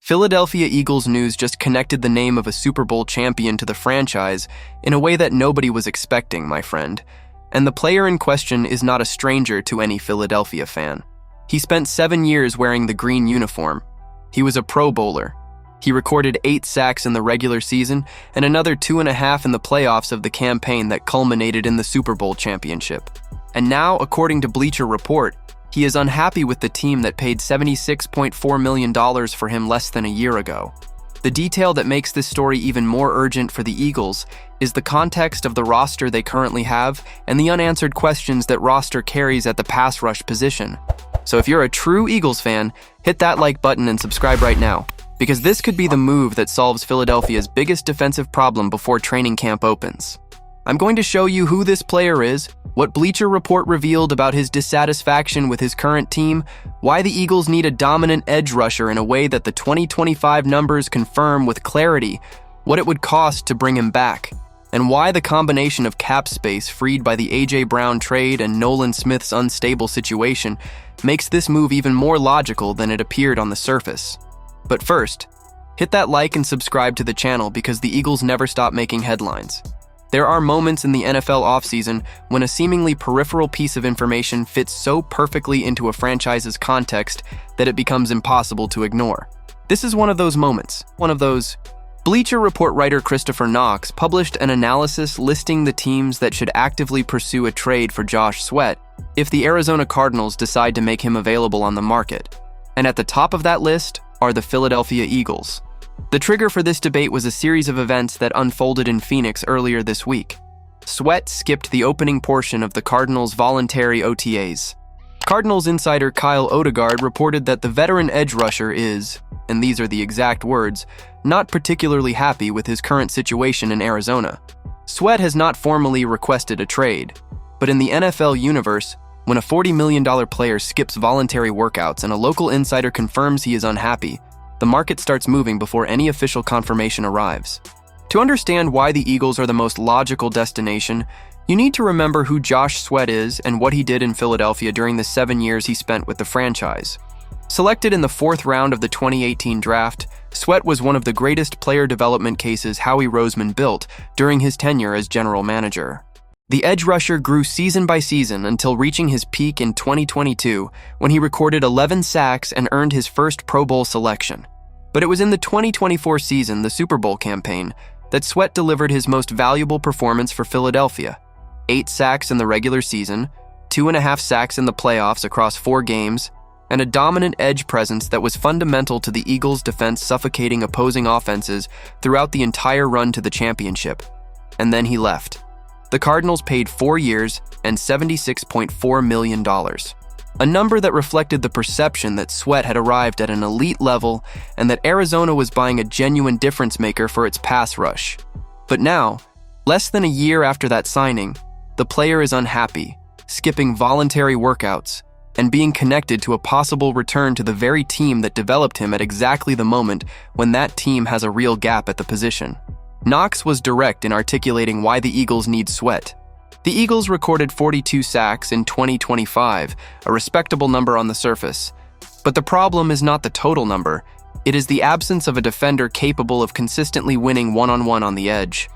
Philadelphia Eagles news just connected the name of a Super Bowl champion to the franchise in a way that nobody was expecting, my friend. And the player in question is not a stranger to any Philadelphia fan. He spent 7 years wearing the green uniform. He was a Pro Bowler. He recorded 8 sacks in the regular season and another 2.5 in the playoffs of the campaign that culminated in the Super Bowl championship. And now, according to Bleacher report, he is unhappy with the team that paid $76.4 million for him less than a year ago. The detail that makes this story even more urgent for the Eagles is the context of the roster they currently have and the unanswered questions that roster carries at the pass rush position. So if you're a true Eagles fan, hit that like button and subscribe right now, because this could be the move that solves Philadelphia's biggest defensive problem before training camp opens. I'm going to show you who this player is, what Bleacher report revealed about his dissatisfaction with his current team, why the Eagles need a dominant edge rusher in a way that the 2025 numbers confirm with clarity, what it would cost to bring him back, and why the combination of cap space freed by the A.J. Brown trade and Nolan Smith's unstable situation makes this move even more logical than it appeared on the surface. But first, hit that like and subscribe to the channel because the Eagles never stop making headlines. There are moments in the NFL offseason when a seemingly peripheral piece of information fits so perfectly into a franchise's context that it becomes impossible to ignore. This is one of those moments, Bleacher report writer Kristopher Knox published an analysis listing the teams that should actively pursue a trade for Josh Sweat if the Arizona Cardinals decide to make him available on the market. And at the top of that list are the Philadelphia Eagles. The trigger for this debate was a series of events that unfolded in Phoenix earlier this week. Sweat skipped the opening portion of the Cardinals' voluntary OTAs. Cardinals insider Kyle Odegard reported that the veteran edge rusher is, and these are the exact words, not particularly happy with his current situation in Arizona. Sweat has not formally requested a trade, but in the NFL universe, when a $40 million player skips voluntary workouts and a local insider confirms he is unhappy, the market starts moving before any official confirmation arrives. To understand why the Eagles are the most logical destination, you need to remember who Josh Sweat is and what he did in Philadelphia during the 7 years he spent with the franchise. Selected in the 4th round of the 2018 draft, Sweat was one of the greatest player development cases Howie Roseman built during his tenure as general manager. The edge rusher grew season by season until reaching his peak in 2022 when he recorded 11 sacks and earned his first Pro Bowl selection. But it was in the 2024 season, the Super Bowl campaign, that Sweat delivered his most valuable performance for Philadelphia. 8 sacks in the regular season, 2.5 sacks in the playoffs across 4 games, and a dominant edge presence that was fundamental to the Eagles' defense suffocating opposing offenses throughout the entire run to the championship. And then he left. The Cardinals paid 4 years and $76.4 million, a number that reflected the perception that Sweat had arrived at an elite level and that Arizona was buying a genuine difference maker for its pass rush. But now, less than a year after that signing, the player is unhappy, skipping voluntary workouts, and being connected to a possible return to the very team that developed him at exactly the moment when that team has a real gap at the position. Knox was direct in articulating why the Eagles need Sweat. The Eagles recorded 42 sacks in 2025, a respectable number on the surface. But the problem is not the total number, it is the absence of a defender capable of consistently winning one-on-one on the edge.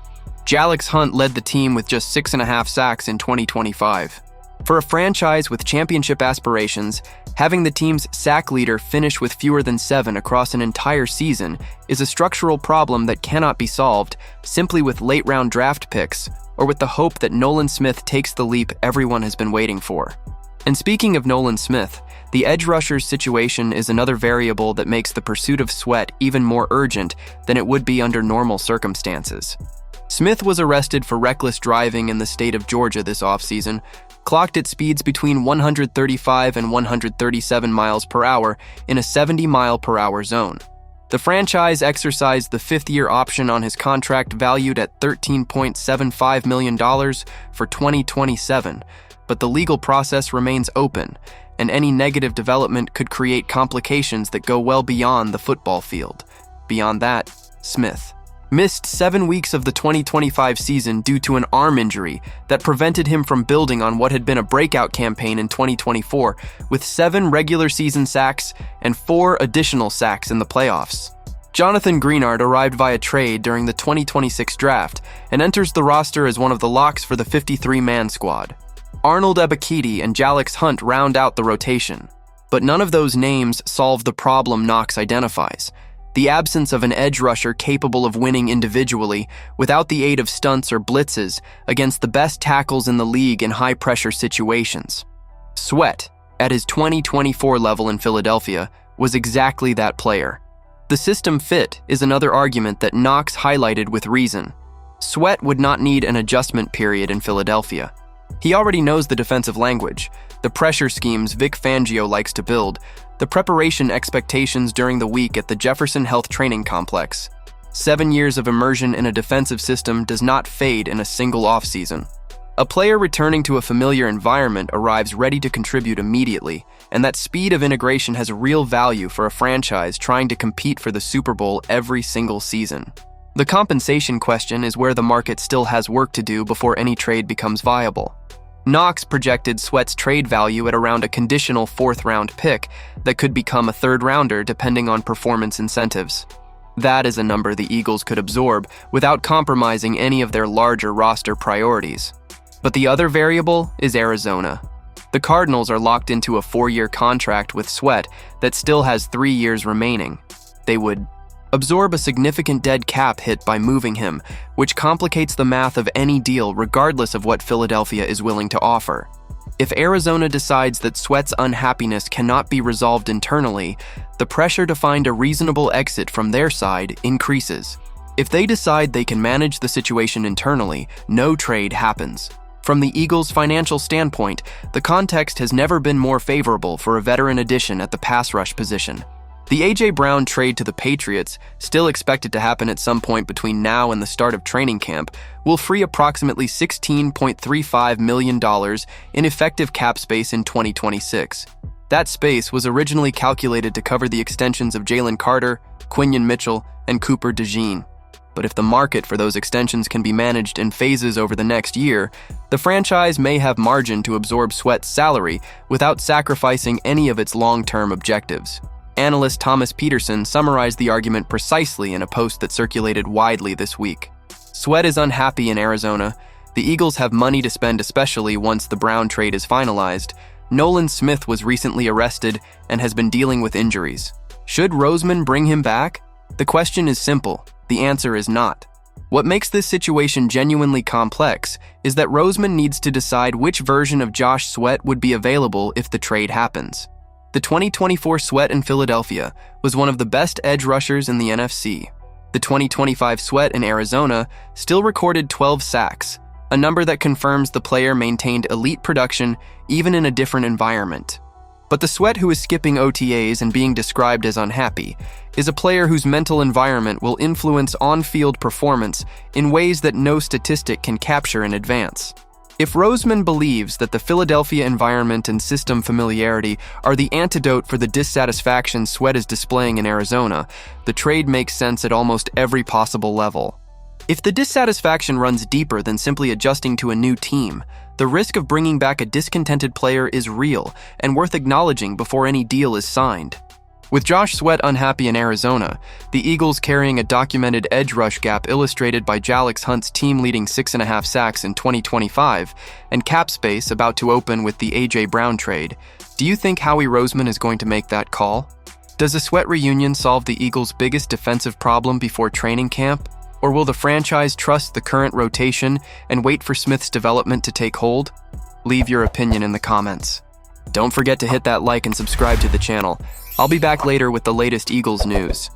Jalix Hunt led the team with just 6.5 sacks in 2025. For a franchise with championship aspirations, having the team's sack leader finish with fewer than 7 across an entire season is a structural problem that cannot be solved simply with late-round draft picks or with the hope that Nolan Smith takes the leap everyone has been waiting for. And speaking of Nolan Smith, the edge rusher's situation is another variable that makes the pursuit of Sweat even more urgent than it would be under normal circumstances. Smith was arrested for reckless driving in the state of Georgia this offseason, clocked at speeds between 135 and 137 miles per hour in a 70-mile-per-hour zone. The franchise exercised the 5th-year option on his contract valued at $13.75 million for 2027, but the legal process remains open, and any negative development could create complications that go well beyond the football field. Beyond that, Smith missed 7 weeks of the 2025 season due to an arm injury that prevented him from building on what had been a breakout campaign in 2024, with 7 regular season sacks and 4 additional sacks in the playoffs. Jonathan Greenard arrived via trade during the 2026 draft and enters the roster as one of the locks for the 53-man squad. Arnold Ebiketie and Jalix Hunt round out the rotation. But none of those names solve the problem Knox identifies: the absence of an edge rusher capable of winning individually without the aid of stunts or blitzes against the best tackles in the league in high-pressure situations. Sweat, at his 2024 level in Philadelphia, was exactly that player. The system fit is another argument that Knox highlighted with reason. Sweat would not need an adjustment period in Philadelphia. He already knows the defensive language, the pressure schemes Vic Fangio likes to build, the preparation expectations during the week at the Jefferson Health Training Complex. 7 years of immersion in a defensive system does not fade in a single offseason. A player returning to a familiar environment arrives ready to contribute immediately, and that speed of integration has real value for a franchise trying to compete for the Super Bowl every single season. The compensation question is where the market still has work to do before any trade becomes viable. Knox projected Sweat's trade value at around a conditional 4th-round pick that could become a 3rd-rounder depending on performance incentives. That is a number the Eagles could absorb without compromising any of their larger roster priorities. But the other variable is Arizona. The Cardinals are locked into a 4-year contract with Sweat that still has 3 years remaining. They would absorb a significant dead cap hit by moving him, which complicates the math of any deal regardless of what Philadelphia is willing to offer. If Arizona decides that Sweat's unhappiness cannot be resolved internally, the pressure to find a reasonable exit from their side increases. If they decide they can manage the situation internally, no trade happens. From the Eagles' financial standpoint, the context has never been more favorable for a veteran addition at the pass rush position. The A.J. Brown trade to the Patriots, still expected to happen at some point between now and the start of training camp, will free approximately $16.35 million in effective cap space in 2026. That space was originally calculated to cover the extensions of Jalen Carter, Quinyon Mitchell, and Cooper DeJean. But if the market for those extensions can be managed in phases over the next year, the franchise may have margin to absorb Sweat's salary without sacrificing any of its long-term objectives. Analyst Thomas Peterson summarized the argument precisely in a post that circulated widely this week. Sweat is unhappy in Arizona. The Eagles have money to spend, especially once the Brown trade is finalized. Nolan Smith was recently arrested and has been dealing with injuries. Should Roseman bring him back? The question is simple. The answer is not. What makes this situation genuinely complex is that Roseman needs to decide which version of Josh Sweat would be available if the trade happens. The 2024 Sweat in Philadelphia was one of the best edge rushers in the NFC. The 2025 Sweat in Arizona still recorded 12 sacks, a number that confirms the player maintained elite production even in a different environment. But the Sweat who is skipping OTAs and being described as unhappy is a player whose mental environment will influence on-field performance in ways that no statistic can capture in advance. If Roseman believes that the Philadelphia environment and system familiarity are the antidote for the dissatisfaction Sweat is displaying in Arizona, the trade makes sense at almost every possible level. If the dissatisfaction runs deeper than simply adjusting to a new team, the risk of bringing back a discontented player is real and worth acknowledging before any deal is signed. With Josh Sweat unhappy in Arizona, the Eagles carrying a documented edge rush gap illustrated by Jalix Hunt's team-leading 6.5 sacks in 2025, and cap space about to open with the A.J. Brown trade, do you think Howie Roseman is going to make that call? Does a Sweat reunion solve the Eagles' biggest defensive problem before training camp? Or will the franchise trust the current rotation and wait for Smith's development to take hold? Leave your opinion in the comments. Don't forget to hit that like and subscribe to the channel. I'll be back later with the latest Eagles news.